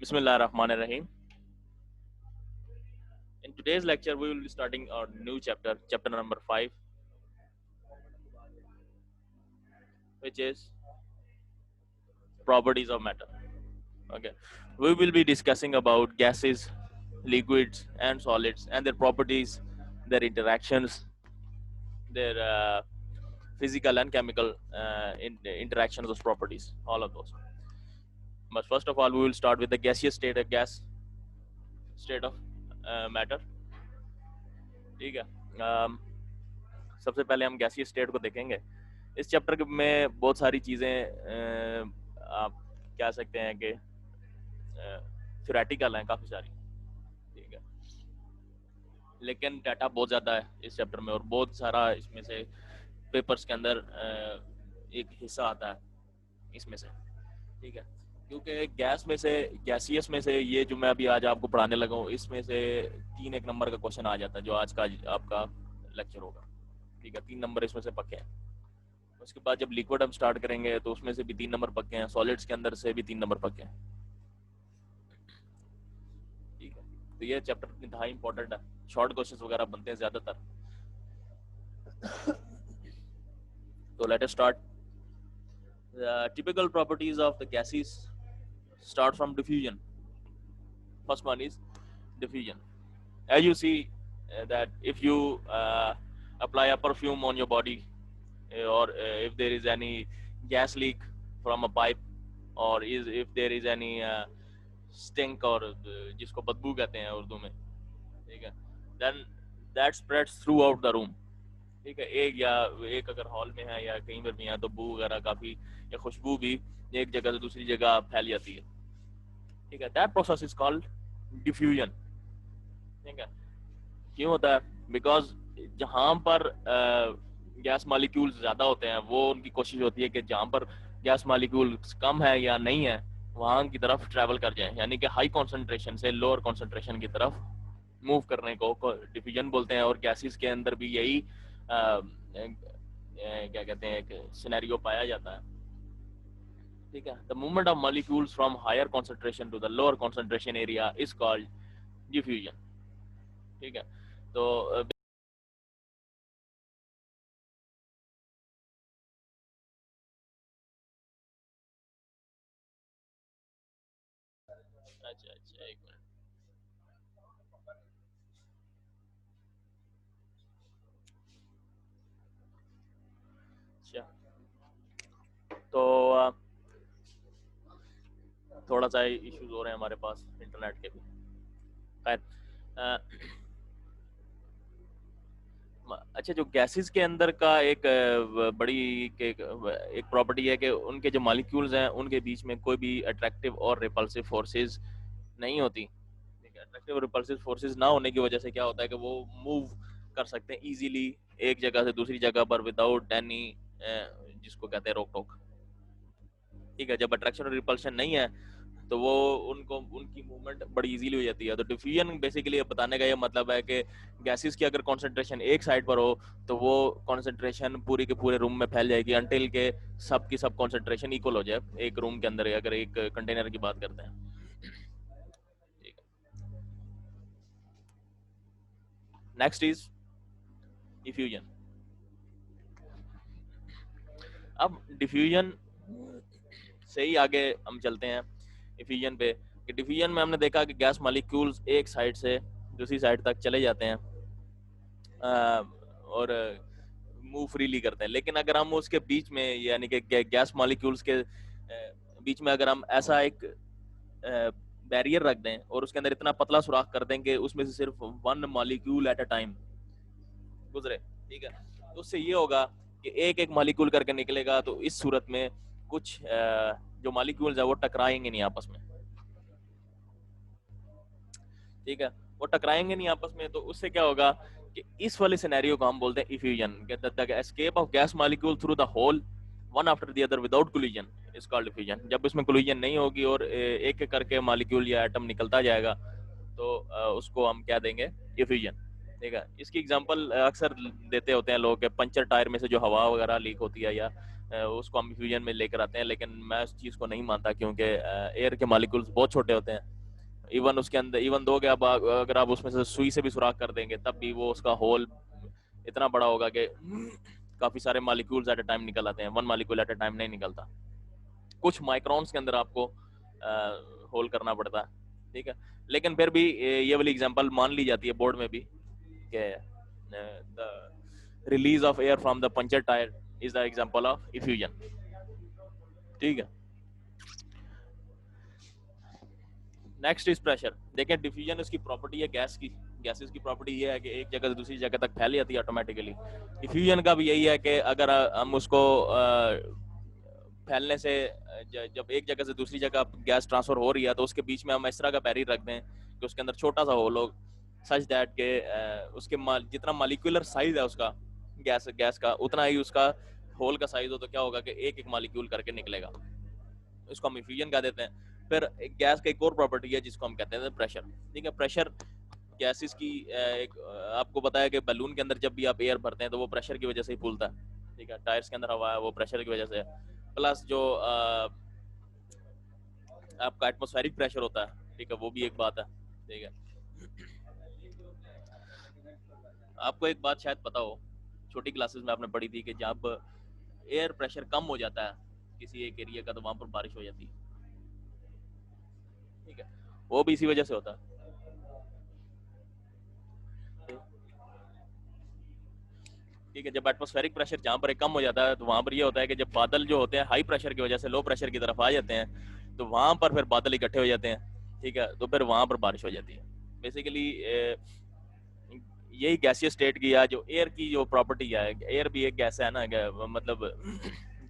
Bismillahirrahmanirrahim. In today's lecture, we will be starting our new chapter, chapter number 5, which is properties of matter. Okay, we will be discussing about gases, liquids, and solids, and their properties, their interactions, their physical and chemical interactions of properties, all of those. But first of all, we will start with the gaseous state, a gas state of matter. ठीक है. सबसे पहले हम गैसीय state को देखेंगे. इस chapter में बहुत सारी चीज़ें आप कह सकते हैं कि थ्योरेटिकल हैं काफ़ी सारी, ठीक है, लेकिन डाटा बहुत ज़्यादा है इस चैप्टर में और बहुत सारा इसमें से पेपर्स के अंदर एक हिस्सा आता है इसमें से, ठीक है, क्योंकि गैस में से, गैसियस में से ये जो मैं अभी आज आपको पढ़ाने लगा हूँ, इसमें से 3 एक नंबर का क्वेश्चन आ जाता है जो आज का आपका लेक्चर होगा, ठीक है. 3 नंबर इसमें से पक्के हैं. उसके बाद जब लिक्विड हम स्टार्ट करेंगे तो उसमें से भी 3 नंबर पक्के हैं, सॉलिड्स के अंदर से भी 3 नंबर पक्के हैं, ठीक है. तो ये चैप्टर इंतहाई इंपॉर्टेंट है. शॉर्ट क्वेश्चंस वगैरह बनते हैं ज्यादातर. तो let us start. Typical properties of the gases start from diffusion. First one is diffusion. As you see that if you apply a perfume on your body, or if there is any gas leak from a pipe, or if there is any stink, or जिसको बदबू कहते हैं उर्दू में, ठीक है, then that spreads throughout the room, ठीक है. एक अगर हॉल में है या कहीं पर भी है तो बू वगैरह काफी या खुशबू भी एक जगह से दूसरी जगह फैल जाती है, ठीक है. That process is called diffusion, ठीक है. क्यों होता है? बिकॉज जहां पर गैस मॉलिक्यूल्स ज्यादा होते हैं वो उनकी कोशिश होती है कि जहां पर गैस मॉलिक्यूल्स कम है या नहीं है वहां की तरफ ट्रैवल कर जाए, यानी कि हाई कॉन्सेंट्रेशन से लोअर कॉन्सेंट्रेशन की तरफ मूव करने को डिफ्यूजन बोलते हैं. और गैसेस के अंदर भी यही क्या कहते हैं एक सिनेरियो पाया जाता है, ठीक है. The movement of molecules from higher concentration to the lower concentration area is called diffusion, ठीक है. तो अच्छा अच्छा, एक मिनट. अच्छा, तो थोड़ा सा इश्यूज हो रहे हैं हमारे पास इंटरनेट के भी. खैर, अच्छा, जो गैसेस के अंदर का एक बड़ी एक प्रॉपर्टी है कि उनके जो मॉलिक्यूल्स हैं उनके बीच में कोई भी अट्रैक्टिव और रिपल्सिव फोर्सेस नहीं होती, ठीक है. अट्रैक्टिव और रिपल्सिव फोर्सेस ना होने की वजह से क्या होता है कि वो मूव कर सकते हैं इजीली एक जगह से दूसरी जगह पर विदाउट एनी जिसको कहते हैं रोक टोक, ठीक है. जब अट्रैक्शन और रिपल्शन नहीं है तो वो उनको उनकी मूवमेंट बड़ी इजीली हो जाती है. तो डिफ्यूजन बेसिकली बताने का ये मतलब है कि गैसेस की अगर कॉन्सेंट्रेशन एक साइड पर हो तो वो कॉन्सेंट्रेशन पूरी के पूरे रूम में फैल जाएगी अनटिल के सब की सब कॉन्सेंट्रेशन इक्वल हो जाए एक रूम के अंदर, अगर एक कंटेनर की बात करते हैं, ठीक है. Next is diffusion. अब डिफ्यूजन से ही आगे हम चलते हैं डिफ्यूजन पे. कि डिफ्यूजन में हमने देखा कि गैस मॉलिक्यूल्स एक साइड से दूसरी साइड तक चले जाते हैं और मूव फ्रीली करते हैं. लेकिन अगर हम उसके बीच में यानी कि गैस मॉलिक्यूल्स के बीच में अगर हम ऐसा एक बैरियर रख दें और उसके अंदर इतना पतला सुराख कर दें कि उसमें से सिर्फ one molecule at a time गुजरे, ठीक है, तो उससे ये होगा कि एक एक मॉलिक्यूल करके निकलेगा. तो इस सूरत में कुछ जो मॉलिक्यूल्स है वो टकराएंगे नहीं आपस में, ठीक है, वो टकराएंगे नहीं आपस में. तो उससे क्या होगा कि इस वाले सिनेरियो को हम बोलते हैं effusion. The escape of gas molecule through the hole one after the other without collision is called diffusion. जब इसमें कोलिजन नहीं होगी और एक एक करके मॉलिक्यूल या एटम निकलता जाएगा तो उसको हम क्या देंगे, इफ्यूजन, ठीक है. इसकी एग्जांपल अक्सर देते होते हैं लोग, पंचर टायर में से जो हवा वगैरह लीक होती है या उसको हम फ्यूजन में लेकर आते हैं, लेकिन मैं उस चीज़ को नहीं मानता, क्योंकि एयर के मॉलिक्यूल्स बहुत छोटे होते हैं। इवन उसके अंदर, इवन दो कि अगर आप उसमें से सुई से भी सुराख कर देंगे, तब भी वो उसका होल इतना बड़ा होगा कि काफ़ी सारे मॉलिक्यूल्स एट ए टाइम निकल आते हैं, वन मॉलिक्यूल एट ए टाइम नहीं निकलता। कुछ माइक्रॉन्स के अंदर आपको होल करना पड़ता है, ठीक है। लेकिन फिर भी ये वाली एग्जांपल मान ली जाती है बोर्ड में भी कि the release of air from the puncture tyre is the example of effusion, ठीक है। Next is pressure. देखें, डिफ्यूजन इसकी प्रॉपर्टी है गैस की, गैसेस की प्रॉपर्टी ये है कि एक जगह से दूसरी जगह तक फैल जाती है ऑटोमेटिकली। डिफ्यूजन का भी यही है कि अगर हम उसको फैलने से जब एक जगह से दूसरी जगह गैस ट्रांसफर हो रही है, तो उसके बीच में हम इस तरह का बैरियर रख दें कि उसके अंदर छोटा सा होल हो, सच दैट के उसके जितना मॉलिक्यूलर साइज है उसका गैस का, उतना ही उसका होल का साइज हो, तो क्या होगा कि एक एक मॉलिक्यूल करके निकलेगा। इसको हम इफ्यूजन कह देते हैं। फिर गैस का एक और प्रॉपर्टी है जिसको हम कहते हैं प्रेशर, ठीक है। प्रेशर गैसेस की एक आपको पता है कि बलून के अंदर जब भी आप एयर भरते हैं तो वो प्रेशर की वजह से ही फूलता है, ठीक है। टायर्स के अंदर हवा है वो प्रेशर की वजह से है। प्लस जो आपका एटमॉस्फेरिक प्रेशर होता है, ठीक है, वो भी एक बात है, ठीक है। आपको एक बात शायद पता हो, छोटी क्लासेस में आपने पढ़ी थी कि जब एयर प्रेशर कम हो जाता है किसी एक एरिया का, तो वहां पर बारिश हो जाती है, ठीक है। वो भी इसी वजह से होता है, ठीक है। जब एटमॉस्फेरिक प्रेशर जहाँ पर कम हो जाता है, तो वहां पर ये होता है कि जब बादल जो होते हैं हाई प्रेशर की वजह से लो प्रेशर की तरफ आ जाते हैं, तो वहां पर फिर बादल इकट्ठे हो जाते हैं, ठीक है। तो फिर वहां पर बारिश हो जाती है। बेसिकली यही गैसीय स्टेट की या जो एयर की जो प्रॉपर्टी है, एयर भी एक गैस है ना, मतलब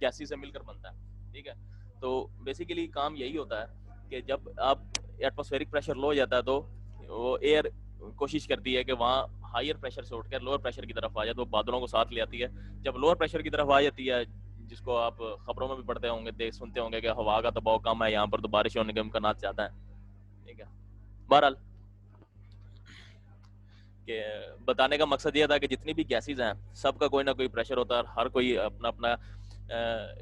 गैसी से मिलकर बनता है, ठीक है। तो बेसिकली काम यही होता है कि जब आप एटमॉस्फेरिक प्रेशर लो हो जाता है, तो वो एयर कोशिश करती है कि वहाँ हायर प्रेशर से उठकर लोअर प्रेशर की तरफ आ जाए, तो बादलों को साथ ले आती है। जब लोअर प्रेशर की तरफ आ जाती है, जिसको आप खबरों में भी पढ़ते होंगे, देख सुनते होंगे कि हवा का दबाव कम है यहाँ पर, तो बारिश होने के इम्कानात ज्यादा है, ठीक है। बहरहाल कि बताने का मकसद ये था कि जितनी भी गैसेज हैं सबका कोई ना कोई प्रेशर होता है, हर कोई अपना अपना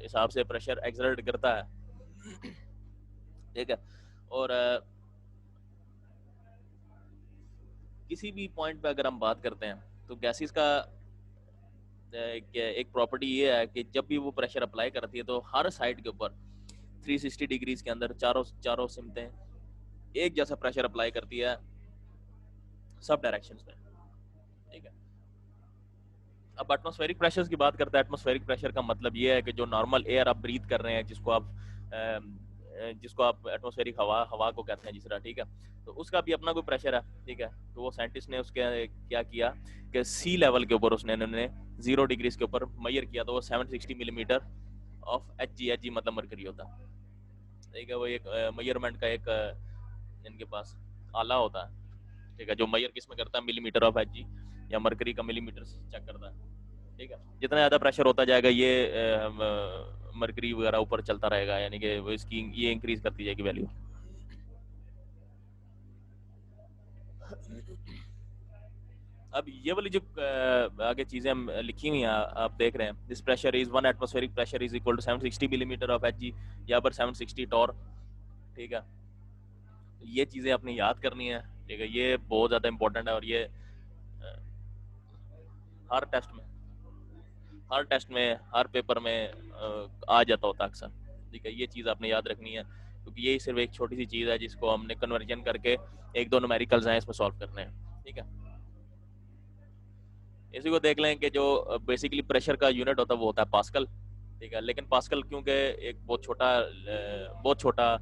हिसाब से प्रेशर एक्सर्ट करता है, ठीक है। और किसी भी पॉइंट पे अगर हम बात करते हैं, तो गैसेस का एक प्रॉपर्टी ये है कि जब भी वो प्रेशर अप्लाई करती है, तो हर साइड के ऊपर 360 डिग्रीज के अंदर चारों चारों सिमतें एक जैसा प्रेशर अप्लाई करती है सब डायरेक्शंस में, ठीक है। अब एटमॉस्फेरिक प्रेशर की बात करते हैं। एटमॉस्फेरिक प्रेशर का मतलब ये है कि जो नॉर्मल एयर आप ब्रीथ कर रहे हैं, जिसको आप एटमॉस्फेरिक हवा हवा को कहते हैं जिस तरह, ठीक है। तो उसका भी अपना कोई प्रेशर है, ठीक है। तो वो साइंटिस्ट ने उसके क्या किया कि सी लेवल के ऊपर उन्होंने 0 डिग्रीज के ऊपर मेजर किया, तो वो 760 मिलीमीटर ऑफ एच जी मतलब मरकरी होता है, ठीक है। वो एक मेजरमेंट का एक इनके पास आला होता है, ठीक है, जो मेजर किस में करता है, मिलीमीटर ऑफ एच जी या मरकरी का मिलीमीटर चेक करता है, ठीक है। जितना ज्यादा प्रेशर होता जाएगा, ये मरकरी वगैरह ऊपर चलता रहेगा, यानी कि इसकी ये इंक्रीज करती जाएगी वैल्यू। अब ये वाली जो आगे चीजें हम लिखी हुई हैं आप देख रहे हैं, this pressure is 1 atmospheric pressure is equal to 760 millimetre of HG, यहाँ पर 760 टॉर, ठीक है। ये चीजें अपनी याद करनी है, ठीक है। ये बहुत ज्यादा इंपॉर्टेंट है, और ये हर टेस्ट में हर टेस्ट में हर पेपर में आ जाता होता है अक्सर, ठीक है। ये चीज़ आपने याद रखनी है, क्योंकि ये सिर्फ एक छोटी सी चीज़ है जिसको हमने कन्वर्जन करके एक दो न्यूमेरिकल्स हैं इसमें सॉल्व करने हैं, ठीक है। इसी को देख लें कि जो बेसिकली प्रेशर का यूनिट होता है वो होता है पास्कल, ठीक है। लेकिन पास्कल क्योंकि एक बहुत छोटा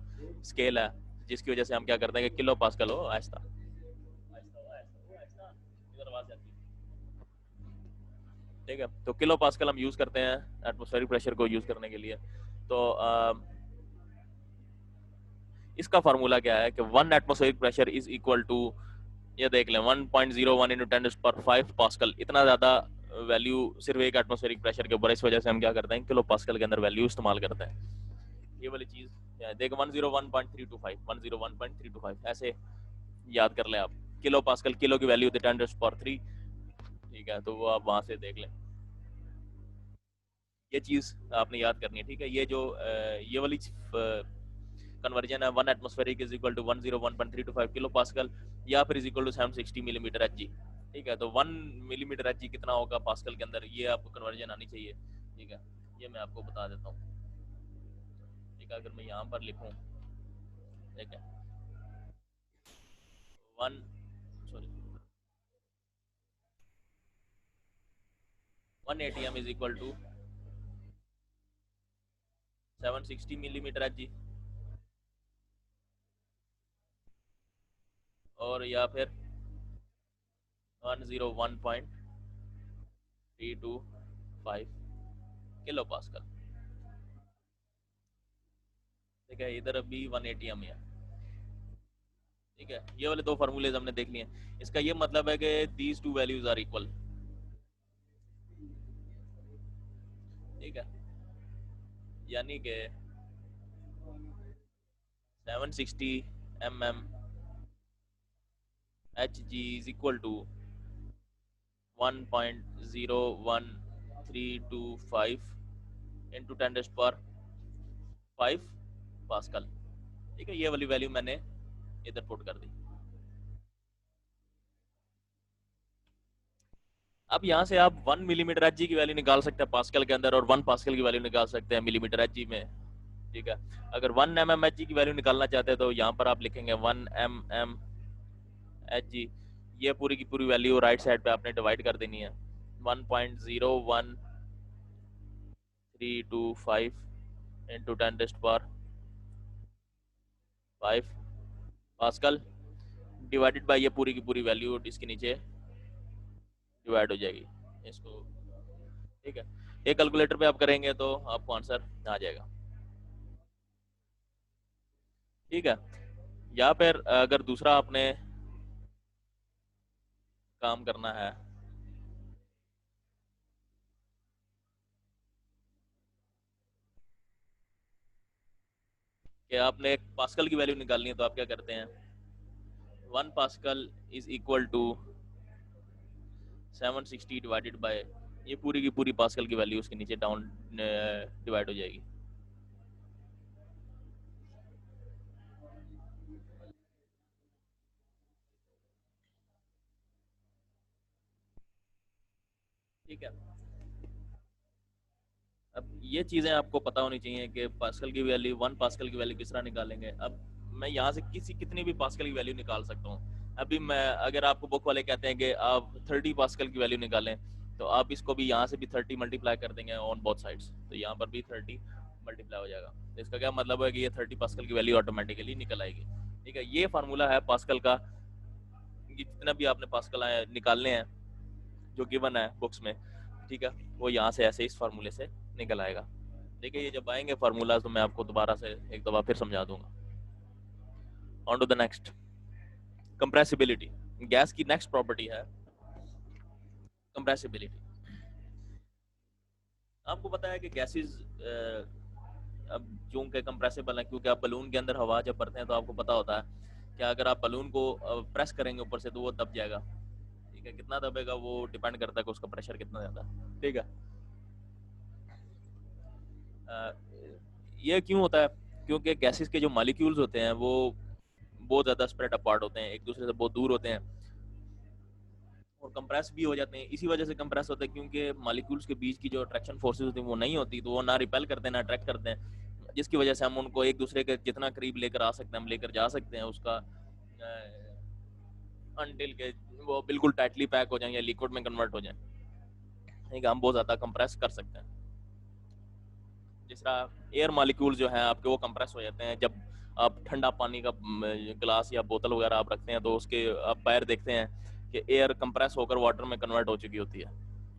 स्केल है, जिसकी वजह से हम क्या करते हैं कि किलो पास्कल हो, आहिस्ता इधर आवाज आती है, ठीक है। तो किलो पास्कल हम यूज करते हैं एटमॉस्फेरिक प्रेशर को यूज करने के लिए। तो इसका फार्मूला क्या है कि 1 atmospheric pressure is equal to, ये देख लें, 1.01 इंटू 10⁵ पास्कल। इतना ज्यादा वैल्यू सिर्फ एक एटमॉस्फेरिक प्रेशर के ऊपर, इस वजह से हम क्या करते हैं किलो पास्कल के अंदर वैल्यू इस्तेमाल करते हैं। ये वाली चीज देख, 101.325 101.325 ऐसे याद कर लें आप। किलो पास्कल, किलो की वैल्यू होती है 10⁻3, ठीक है। तो वो आप वहां से देख लें। ये चीज आपने याद करनी है, ठीक है। ये जो ये वाली कन्वर्जन है, 1 atmospheric is equal to 101.325 kilo pascal या फिर is equal to 760 millimetre H G, ठीक है। तो 1 मिलीमीटर एच जी कितना होगा पास्कल के अंदर, ये आपको कन्वर्जन आनी चाहिए, ठीक है। ये मैं आपको बता देता हूँ, ठीक है। अगर मैं यहाँ पर लिखूँ, ठीक है, 1 sorry 1 ATM is equal to 760 millimetre H G, और या फिर 101.325 किलो पास्कल, ठीक है। इधर अभी 180 एम है, ठीक है। ये वाले दो फार्मूलेज हमने देख लिए। इसका ये मतलब है कि these two values are equal, ठीक है। यानी कि 760 mm Hg is equal to 1.01325 into 10 raised power 5 pascal, ठीक है। ये वाली वैल्यू मैंने इधर पुट कर दी। अब यहाँ से आप 1 मिलीमीटर एच जी की वैल्यू निकाल सकते हैं पास्कल के अंदर, और 1 पास्कल की वैल्यू निकाल सकते हैं मिलीमीटर एच जी में, ठीक है। अगर 1 एम एम एच जी की वैल्यू निकालना चाहते हैं तो यहाँ पर आप लिखेंगे 1 एम एम एच जी, ये पूरी की पूरी वैल्यू राइट साइड पे आपने डिवाइड कर देनी है, 1.01325 into 10 rest power 5 pascal divided by ये पूरी की पूरी वैल्यू इसके नीचे डिवाइड हो जाएगी इसको, ठीक है। ये कैलकुलेटर पे आप करेंगे तो आपको आंसर आ जाएगा, ठीक है। या फिर अगर दूसरा आपने काम करना है कि आपने एक पास्कल की वैल्यू निकालनी है, तो आप क्या करते हैं, 1 pascal is equal to 760 divided by ये पूरी की पूरी पास्कल की वैल्यू उसके नीचे डाउन डिवाइड हो जाएगी, ठीक है। अब ये चीजें आपको पता होनी चाहिए कि पास्कल की वैल्यू 1 पास्कल की वैल्यू किस तरह निकालेंगे। अब मैं यहाँ से कितनी भी पास्कल की वैल्यू निकाल सकता हूँ। अभी मैं अगर आपको बुक वाले कहते हैं कि आप 30 पास्कल की वैल्यू निकालें, तो आप इसको भी यहाँ से भी 30 मल्टीप्लाई कर देंगे ऑन बोथ साइड्स, तो यहाँ पर भी 30 मल्टीप्लाई हो जाएगा। तो इसका क्या मतलब है कि ये 30 पास्कल की वैल्यू ऑटोमेटिकली निकल आएगी, ठीक है। ये फार्मूला है पास्कल का, जितना भी आपने पास्कल निकालने हैं जो गिवन है बुक्स में, ठीक है, वो यहाँ से ऐसे इस फार्मूले से निकल आएगा। देखिए ये जब आएंगे फार्मूला तो मैं आपको दोबारा से एक दफा फिर समझा दूंगा। On to the next, compressibility. Gas की नेक्स्ट प्रॉपर्टी है कंप्रेसिबिलिटी। आपको पता है कि गैसेस अब चूंकि कंप्रेसिबल है, क्योंकि आप बलून के अंदर हवा जब भरते हैं तो आपको पता होता है कि अगर आप बलून को प्रेस करेंगे ऊपर से तो वो दब जाएगा, ठीक है। कितना दबेगा वो डिपेंड करता है कि उसका प्रेशर कितना ज्यादा है, ठीक है। ये क्यों होता है, क्योंकि गैसेस के जो मॉलिक्यूल्स होते हैं वो बहुत ज्यादा स्प्रेड अपार्ट होते हैं, एक दूसरे से बहुत दूर होते हैं और कंप्रेस भी हो जाते हैं। इसी वजह से कंप्रेस होता है क्योंकि मॉलिक्यूल्स के बीच की जो अट्रैक्शन फोर्सेस होती हैं वो नहीं होती, तो वो ना रिपेल करते हैं ना अट्रैक्ट करते हैं, जिसकी वजह से हम उनको एक दूसरे के जितना करीब लेकर आ सकते हैं हम लेकर जा सकते हैं उसका, अनटिल के वो बिल्कुल टाइटली पैक हो जाए या लिक्विड में कन्वर्ट हो जाए, ठीक है। हम बहुत ज्यादा कंप्रेस कर सकते हैं। जिस तरह एयर मॉलिक्यूल जो है आपके वो कंप्रेस हो जाते हैं जब आप ठंडा पानी का ग्लास या बोतल वगैरह आप रखते हैं, तो उसके आप बाहर देखते हैं कि एयर कंप्रेस होकर वाटर में कन्वर्ट हो चुकी होती है,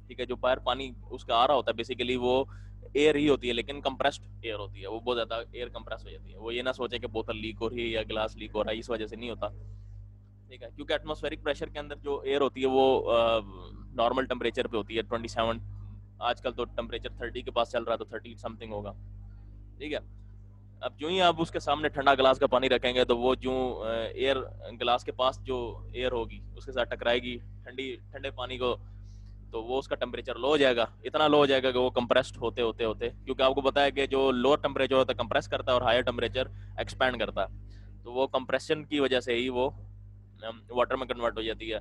ठीक है। जो बाहर पानी उसका आ रहा होता है बेसिकली वो एयर ही होती है, लेकिन कंप्रेस्ड एयर होती है, वो बहुत ज्यादा एयर कंप्रेस हो जाती है। वो ये ना सोचे कि बोतल लीक हो रही है या गिलास लीक हो रहा है, इस वजह से नहीं होता, ठीक है। क्योंकि एटमॉस्फेरिक प्रेशर के अंदर जो एयर होती है वो नॉर्मल टेम्परेचर पे होती है 27, आजकल तो टेम्परेचर 30 के पास चल रहा है, तो 30 समथिंग होगा, ठीक है। अब जो ही आप उसके सामने ठंडा गिलास का पानी रखेंगे तो वो जो एयर गिलास के पास जो एयर होगी उसके साथ टकराएगी, ठंडी ठंडे पानी को तो वो उसका टेम्परेचर लो हो जाएगा, इतना लो हो जाएगा कि वो कंप्रेस्ड होते होते होते, क्योंकि आपको पता है कि जो लोअर टेम्परेचर होता है कंप्रेस करता है और हायर टेम्परेचर एक्सपैंड करता है, तो वो कंप्रेशन की वजह से ही वो वाटर में कन्वर्ट हो जाती है,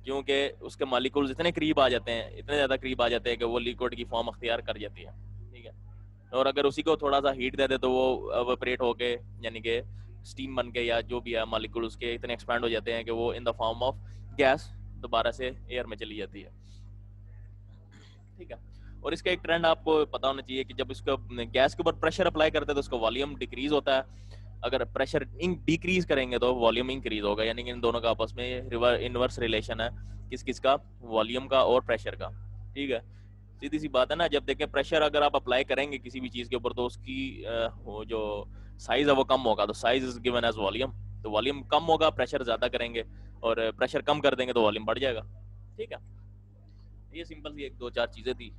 क्योंकि उसके मॉलिक्यूल्स इतने करीब आ जाते हैं, इतने ज़्यादा करीब आ जाते हैं कि वो लिक्विड की फॉर्म अख्तियार कर जाती है, ठीक है। और अगर उसी को थोड़ा सा हीट दे दे तो वो एवापोरेट होके, यानी कि स्टीम बन के या जो भी है मॉलिक्यूल उसके इतने एक्सपैंड हो जाते हैं कि वो in the form of gas दोबारा से एयर में चली जाती है, ठीक है। और इसका एक ट्रेंड आपको पता होना चाहिए कि जब इसको गैस के ऊपर प्रेशर अप्लाई करते हैं तो उसका वॉल्यूम डिक्रीज होता है, अगर प्रेशर डिक्रीज करेंगे तो वॉल्यूम इंक्रीज होगा, यानी कि इन दोनों का आपस में इनवर्स रिलेशन है, किस किस का, वॉल्यूम का और प्रेशर का, ठीक है। सीधी सी बात है ना, जब देखें प्रेशर अगर आप अप्लाई करेंगे किसी भी चीज के ऊपर तो उसकी वो जो साइज है वो कम होगा, तो size is given as volume, तो वॉल्यूम कम होगा, प्रेशर ज्यादा करेंगे और प्रेशर कम कर देंगे तो वॉल्यूम बढ़ जाएगा, ठीक है। ये सिंपल सी एक दो चार चीजें थी,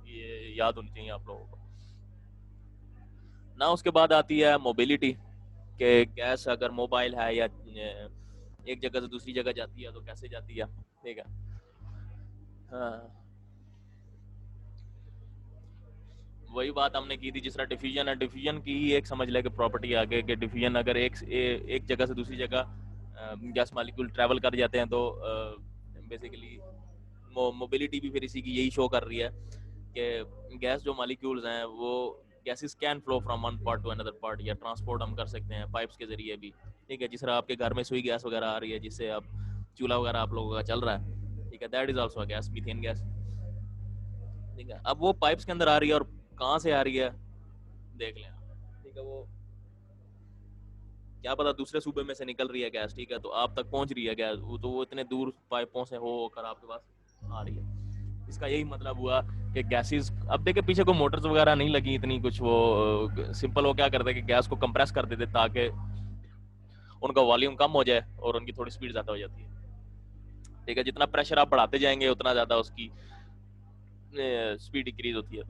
ये याद होनी चाहिए आप लोगों को ना। उसके बाद आती है मोबिलिटी, कि गैस अगर मोबाइल है या एक जगह से दूसरी जगह जाती है तो कैसे जाती है, ठीक है। हाँ, वही बात हमने की थी जिस तरह डिफ्यूजन है, डिफ्यूजन की ही एक समझ ले कि प्रॉपर्टी आगे कि डिफ्यूजन अगर एक जगह से दूसरी जगह गैस मॉलिक्यूल ट्रैवल कर जाते हैं तो बेसिकली मोबिलिटी भी फिर इसी की यही शो कर रही है कि गैस जो मॉलिक्यूल्स हैं वो gases can flow from one part two another part, या ट्रांसपोर्ट हम कर सकते हैं पाइप्स के जरिए भी, ठीक है। जिस तरह आपके घर में सुई गैस वगैरह आ रही है जिससे आप चूल्हा वगैरह आप लोगों का चल रहा है, ठीक है, that is also gas, methane gas, ठीक है। अब वो पाइप्स के अंदर आ रही है और कहाँ से आ रही है देख लें, ठीक है। वो क्या पता दूसरे सूबे में से निकल रही है गैस, ठीक है, तो आप तक पहुंच रही है गैस, वो इतने दूर पाइपों से होकर आपके पास आ रही है। इसका यही मतलब हुआ कि गैसेस, अब देखे पीछे को मोटर्स वगैरह नहीं लगी इतनी कुछ, वो सिंपल वो क्या करते हैं कि गैस को कंप्रेस कर देते ताकि उनका वॉल्यूम कम हो जाए और उनकी थोड़ी स्पीड ज्यादा हो जाती है, ठीक है। जितना प्रेशर आप बढ़ाते जाएंगे उतना ज्यादा उसकी स्पीड डिक्रीज होती है,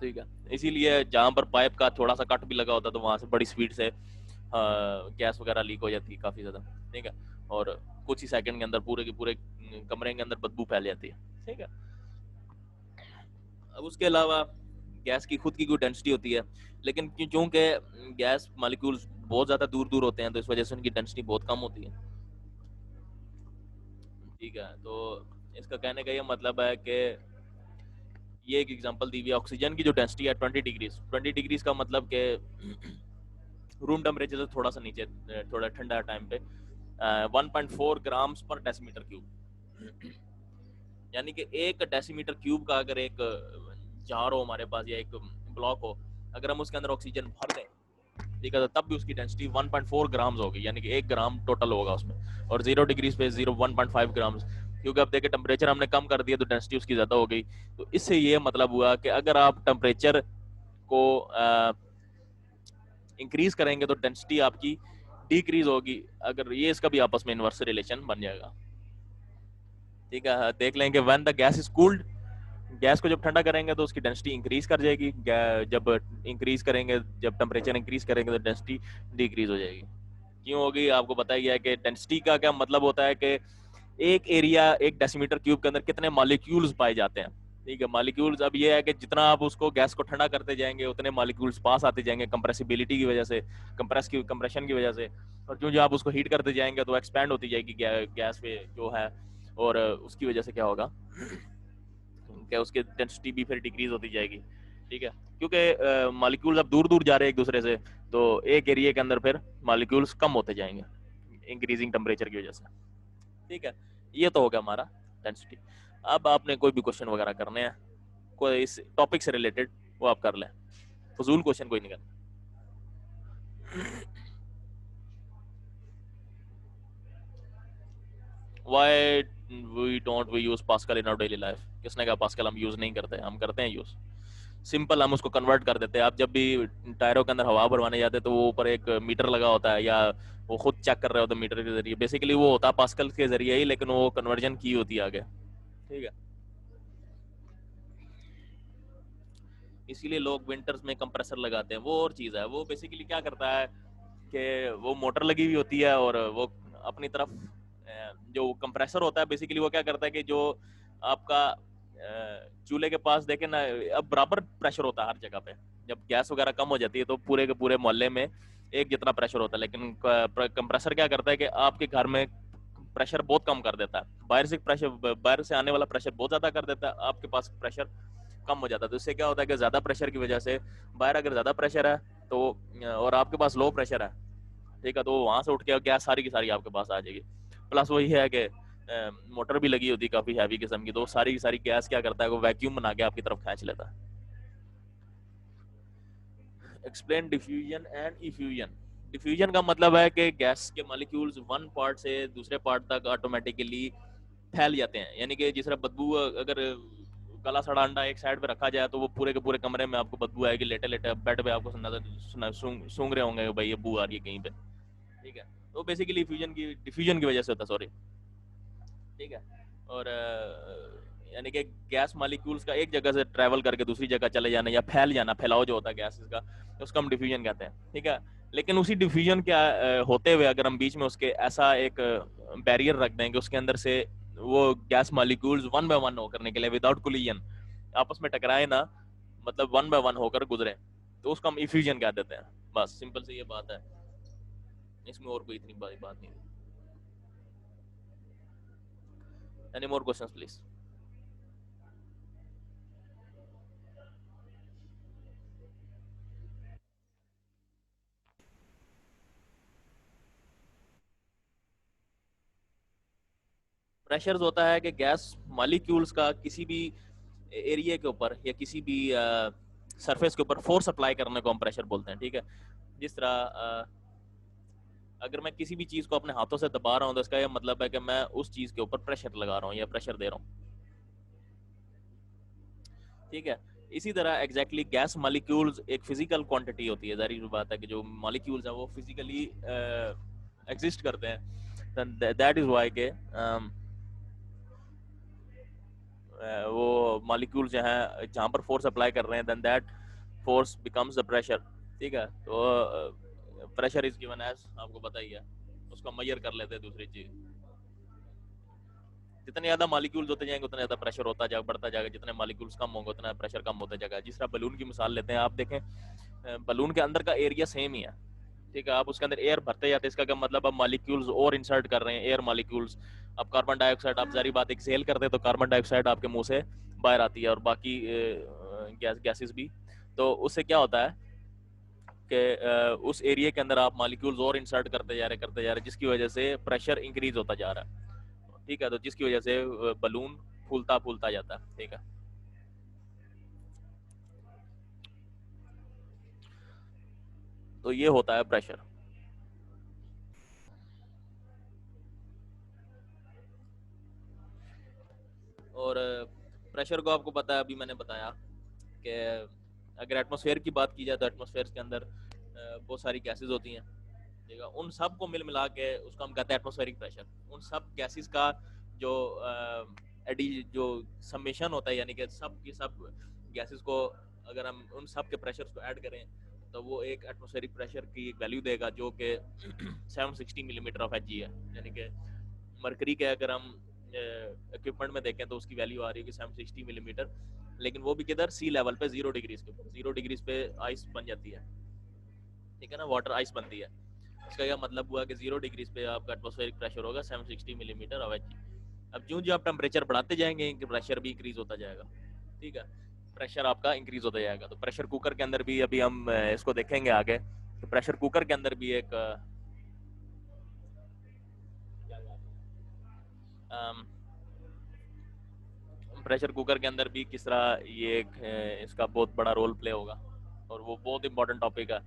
ठीक है। इसीलिए जहां पर पाइप का थोड़ा सा कट भी लगा होता है तो वहां से बड़ी स्पीड से गैस वगैरह लीक हो जाती है काफी ज्यादा, ठीक है। और कुछ ही सेकंड के अंदर पूरे के पूरे कमरे के अंदर बदबू फैल जाती है, ठीक है। अब उसके अलावा गैस की खुद की कोई डेंसिटी होती है, लेकिन चूंकि गैस मॉलिक्यूल्स बहुत ज्यादा दूर दूर होते हैं तो इस वजह से उनकी डेंसिटी बहुत कम होती है, ठीक है। तो इसका कहने का ये मतलब है कि ये एक एग्जांपल दी हुई है, ऑक्सीजन की जो डेंसिटी है 20 डिग्रीज, 20 डिग्रीज का मतलब कि रूम टेम्परेचर से थोड़ा सा नीचे, थोड़ा ठंडा टाइम पे 1.4 ग्राम्स पर डेसीमीटर क्यूब, यानी कि एक डेसीमीटर क्यूब का अगर एक जार हो हमारे पास या एक ब्लॉक हो, अगर हम उसके अंदर ऑक्सीजन भर दें, ठीक है, तो तब भी उसकी डेंसिटी 1.4 ग्राम्स होगी, यानी कि 1 ग्राम टोटल होगा उसमें, और 0 डिग्रीज पे 1.5 ग्राम्स, क्योंकि अब देखिए टेम्परेचर हमने कम कर दिया तो डेंसिटी उसकी ज्यादा हो गई। तो इससे ये मतलब हुआ कि अगर आप टेम्परेचर को इंक्रीज करेंगे तो डेंसिटी आपकी डिक्रीज होगी, अगर ये इसका भी आपस में इनवर्स रिलेशन बन जाएगा, ठीक है। देख लेंगे when the gas is cooled, gas को जब ठंडा करेंगे तो उसकी डेंसिटी इंक्रीज कर जाएगी, जब इंक्रीज करेंगे, जब टेम्परेचर इंक्रीज करेंगे तो डेंसिटी डिक्रीज हो जाएगी। क्यों होगी आपको पता ही है कि डेंसिटी का क्या मतलब होता है कि एक एरिया, एक डेसीमीटर क्यूब के अंदर कितने मॉलिक्यूल्स पाए जाते हैं, ठीक है। मॉलिक्यूल्स, अब ये है कि जितना आप उसको गैस को ठंडा करते जाएंगे उतने मॉलिक्यूल्स पास आते जाएंगे कंप्रेसिबिलिटी की वजह से, कंप्रेशन की वजह से, और जो जो आप उसको हीट करते जाएंगे तो एक्सपैंड होती जाएगी गैस पे जो है, और उसकी वजह से क्या होगा कि उसकी डेंसिटी भी फिर डिक्रीज होती जाएगी, ठीक है। क्योंकि मॉलिक्यूल्स अब दूर दूर जा रहे हैं एक दूसरे से, तो एक एरिया के अंदर फिर मॉलिक्यूल्स कम होते जाएंगे इंक्रीजिंग टेम्परेचर की वजह से, ठीक है। ये तो हो गया हमारा डेंसिटी। अब आपने कोई भी क्वेश्चन वगैरह करने हैं कोई इस टॉपिक से रिलेटेड, वो आप कर लें, फजूल क्वेश्चन कोई नहीं करना। Why we use Pascal in our daily life? किसने कहा पास्कल हम यूज नहीं करते, हम करते हैं यूज। सिंपल, हम उसको कन्वर्ट कर देते हैं। आप जब भी टायरों के अंदर हवा भरवाने जाते हैं तो वो ऊपर एक मीटर लगा होता है, या वो खुद चेक कर रहे होते हैं मीटर के जरिए, बेसिकली वो होता है पास्कल के जरिए ही, लेकिन वो कन्वर्जन की होती है आगे, ठीक है। इसीलिए लोग विंटर्स में कंप्रेसर लगाते हैं, वो और चीज़ है। वो बेसिकली क्या करता है कि वो मोटर लगी हुई होती है और वो अपनी तरफ जो कंप्रेसर होता है बेसिकली वो क्या करता है कि जो आपका चूल्हे के पास देखे ना, अब बराबर प्रेशर होता है हर जगह पे। जब गैस वगैरह कम हो जाती है तो पूरे के पूरे मोहल्ले में एक जितना प्रेशर होता है, लेकिन कंप्रेसर क्या करता है कि आपके घर में प्रेशर बहुत कम कर देता है। बाहर से आने वाला प्रेशर बहुत ज्यादा कर देता है, आपके पास प्रेशर कम हो जाता है। तो इससे क्या होता है कि ज्यादा प्रेशर की वजह से बाहर अगर ज्यादा प्रेशर है तो, और आपके पास लो प्रेशर है, ठीक है, तो वहां से उठ के गैस सारी की सारी आपके पास आ जाएगी। प्लस वही है कि मोटर भी लगी होती है काफी हैवी किस्म की, तो सारी की सारी गैस क्या करता है वो वैक्यूम बना के आपकी तरफ खींच लेता है। Explain diffusion and effusion. Diffusion का मतलब है कि गैस के मॉलिक्यूल्स वन पार्ट से दूसरे पार्ट तक ऑटोमेटिकली फैल जाते हैं। यानी कि जिस तरह बदबू, अगर गला सड़ा अंडा एक साइड पे रखा जाए तो वो पूरे के पूरे कमरे में आपको बदबू आएगी। लेटे लेटे बेड पे आपको नजर सूंघ रहे होंगे भाई ये बू आ रही है कहीं पे, ठीक है। तो बेसिकली डिफ्यूजन की वजह से होता है, सॉरी, ठीक है। और यानी कि गैस मॉलिक्यूल्स का एक जगह से ट्रैवल करके दूसरी जगह चले जाना या फैल जाना, फैलाव जो होता है गैसेस का, उसको हम डिफ्यूजन कहते हैं, ठीक है। लेकिन उसी डिफ्यूजन के होते हुए अगर हम बीच में उसके ऐसा एक बैरियर रख दें कि उसके अंदर से वो gas molecules one by one होकर निकले विदाउट कोलिजन, आपस में टकराए ना, मतलब वन बाय वन होकर गुजरे, तो उसको हम इफ्यूजन कह देते हैं। बस सिंपल से ये बात है, इसमें और कोई इतनी बड़ी बात नहीं। Any more questions please. Pressure होता है कि गैस मॉलिक्यूल्स का किसी भी एरिया के ऊपर या किसी भी सरफेस के ऊपर फोर्स अप्लाई करने को हम प्रेशर बोलते हैं, ठीक है। जिस तरह अगर मैं किसी भी चीज को अपने हाथों से दबा रहा हूँ तो इसका यह मतलब है कि मैं उस चीज के ऊपर प्रेशर लगा रहा हूँ या प्रेशर दे रहा हूँ, ठीक है। इसी तरह एग्जैक्टली गैस मॉलिक्यूल्स एक फिजिकल क्वांटिटी होती है, जाहिर सी बात है कि जो मॉलिक्यूल्स है वो फिजिकली एग्जिस्ट करते हैं। दैट इज वाई के वो मॉलिक्यूल जो है जहां पर फोर्स अप्लाई कर रहे हैं then that force becomes the pressure, ठीक है। तो प्रेशर इज गिवन एज, आपको पता ही है, उसको मेजर कर लेते हैं दूसरी चीज। जितने ज्यादा मॉलिक्यूल्स होते जाएंगे उतना ज्यादा प्रेशर होता जाएगा, बढ़ता जाएगा। जितने मॉलिक्यूल्स कम होंगे उतना प्रेशर कम होता जाएगा। जिस तरह बलून की मिसाल लेते हैं, आप देखें बलून के अंदर का एरिया सेम ही है, ठीक है। आप उसके अंदर एयर भरते जाते हैं, इसका क्या मतलब, आप मॉलिक्यूल्स और इंसर्ट कर रहे हैं, एयर मॉलिक्यूल्स। अब कार्बन डाइऑक्साइड आप जारी बात एक्सेल करते हैं तो कार्बन डाइऑक्साइड आपके मुंह से बाहर आती है, और बाकी गैसेस भी। तो उससे क्या होता है कि उस एरिया के अंदर आप मॉलिक्यूल्स और इंसर्ट करते जा रहे जिसकी वजह से प्रेशर इंक्रीज होता जा रहा है, ठीक है। तो जिसकी वजह से बलून फूलता फूलता जाता है, ठीक है। तो ये होता है प्रेशर। और प्रेशर को आपको पता है, अभी मैंने बताया कि अगर एटमॉस्फेयर की बात की जाए तो एटमॉस्फेयर के अंदर बहुत सारी गैसेस होती हैं, ठीक है। उन सब को मिल मिला के उसको हम कहते हैं एटमॉस्फेरिक प्रेशर। उन सब गैसेस का जो एडी जो समेशन होता है, यानी कि सब की सब गैसेस को अगर हम उन सब के प्रेशर्स को ऐड करें तो वो एक एटमॉस्फेरिक प्रेशर की एक वैल्यू देगा जो कि 760 मिलीमीटर ऑफ एच जी है। यानी कि मरकरी के अगर हम इक्विपमेंट में देखें तो उसकी वैल्यू आ रही है कि 760 मिलीमीटर, लेकिन वो भी किधर, सी लेवल पे 0 डिग्रीज के ऊपर। 0 डिग्रीज पे आइस बन जाती है, ठीक है ना, वाटर आइस बनती है। इसका क्या मतलब हुआ कि 0 डिग्रीज पे आपका एटमॉस्फेरिक प्रेशर होगा 760 मिलीमीटर ऑफ एच। अब जो जो आप टेम्परेचर बढ़ाते जाएंगे प्रेशर भी इंक्रीज होता जाएगा, ठीक है। प्रेशर आपका इंक्रीज होता जाएगा। तो प्रेशर कुकर के अंदर भी अभी हम इसको देखेंगे आगे, तो प्रेशर कुकर के अंदर भी एक प्रेशर कुकर के अंदर भी किस तरह ये एक इसका बहुत बड़ा रोल प्ले होगा, और वो बहुत इंपॉर्टेंट टॉपिक है,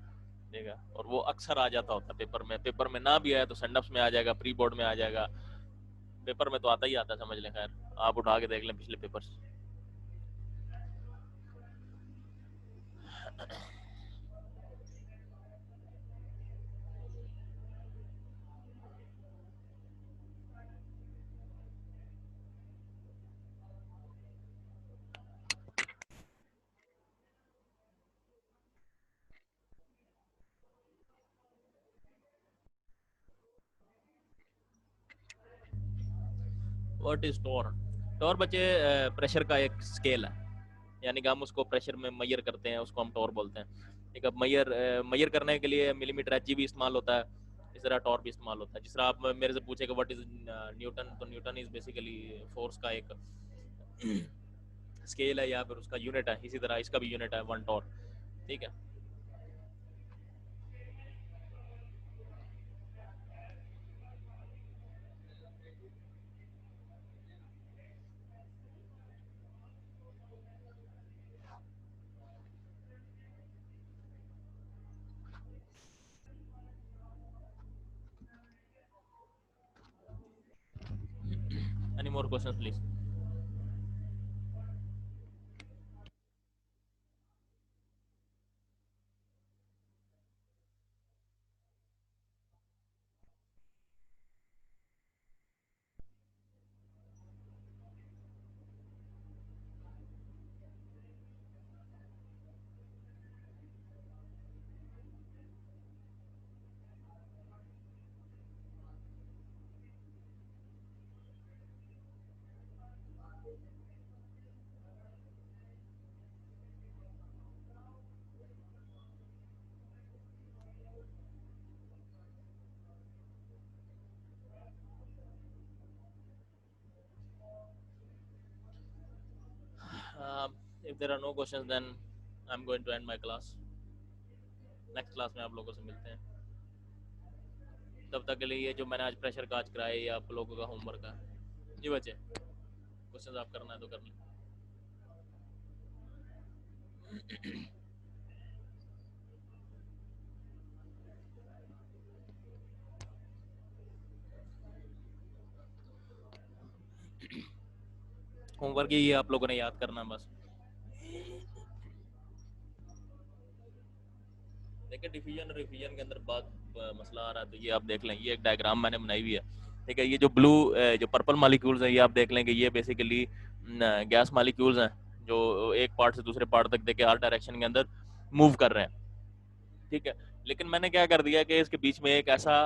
ठीक है। और वो अक्सर आ जाता होता है पेपर में, पेपर में ना भी आया तो सेंडप्स में आ जाएगा, प्री बोर्ड में आ जाएगा, पेपर में तो आता ही आता है, समझ लें। खैर आप उठा के देख लें पिछले papers. What is torr? Torr बच्चे प्रेशर का एक स्केल है, यानी कि हम उसको प्रेशर में मेजर करते हैं, उसको हम टॉर बोलते हैं। ठीक है, मेजर करने के लिए मिलीमीटर एच भी इस्तेमाल होता है, इस तरह टॉर भी इस्तेमाल होता है। जिस तरह आप मेरे से पूछेगा व्हाट इज न्यूटन, तो न्यूटन इज बेसिकली फोर्स का एक स्केल है या फिर उसका यूनिट है, इसी तरह इसका भी यूनिट है 1 टॉर। ठीक है, any more questions please? If there are no questions, then I'm going to end my class. Next class में आप लोगों से मिलते हैं। तब तक के लिए ये जो मैंने आज प्रेशर का आज कराया, ये आप लोगों का होमवर्क है। जी बच्चे, क्वेश्चंस आप करना है तो कर लें। होमवर्क ये आप लोगों ने याद करना बस। देखिए, डिफिजन और रिफिजन के अंदर बात मसला आ रहा है, तो ये आप देख लें, ये एक डायग्राम मैंने बनाई हुई है। ठीक है, ये जो ब्लू जो पर्पल मालिक्यूल्स हैं, ये आप देख लें कि ये बेसिकली गैस मालिक्यूल्स हैं, जो एक पार्ट से दूसरे पार्ट तक देखिए हर डायरेक्शन के अंदर मूव कर रहे हैं। ठीक है, लेकिन मैंने क्या कर दिया कि इसके बीच में एक ऐसा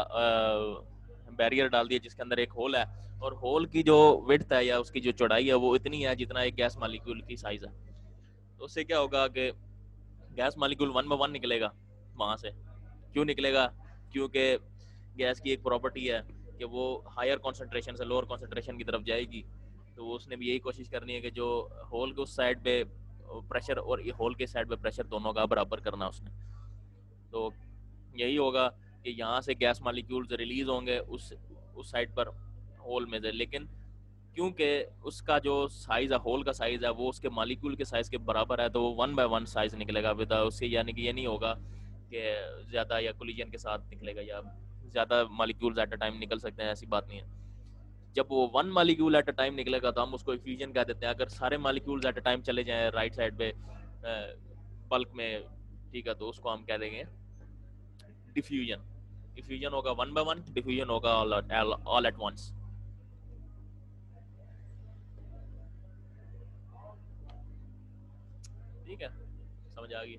बैरियर डाल दिया जिसके अंदर एक होल है, और होल की जो विड्थ है या उसकी जो चौड़ाई है वो इतनी है जितना एक गैस मालिक्यूल की साइज है। तो उससे क्या होगा कि गैस मालिक्यूल 1 by 1 निकलेगा वहां से। क्यों निकलेगा? क्योंकि गैस की एक प्रॉपर्टी है कि वो हायर कॉन्सेंट्रेशन से लोअर कॉन्सेंट्रेशन की तरफ जाएगी। तो उसने भी यही कोशिश करनी है कि जो होल के उस साइड पे प्रेशर और होल के साइड पे प्रेशर दोनों का बराबर करना उसने। तो यही होगा कि यहाँ से गैस मालिक्यूल्स रिलीज होंगे उस साइड पर होल में से, लेकिन क्योंकि उसका जो साइज है, होल का साइज है, वो उसके मालिक्यूल के साइज के बराबर है, तो वो 1 by 1 साइज निकलेगा विद उससे, यानी कि ये नहीं होगा कि ज्यादा या कोलिजन के साथ निकलेगा या ज्यादा मालिक्यूल्स एट अ टाइम निकल सकते हैं, ऐसी बात नहीं है। जब वो 1 मालिक्यूल एट अ टाइम निकलेगा तो हम उसको इफ्यूजन कह देते हैं। अगर सारे मालिक्यूल्स एट अ टाइम चले जाएं राइट साइड पे बल्क में, ठीक है, तो उसको हम कह देंगे डिफ्यूजन। डिफ्यूजन होगा 1 by 1, डिफ्यूजन होगा ऑल एट वंस। ठीक है, समझ आ गई?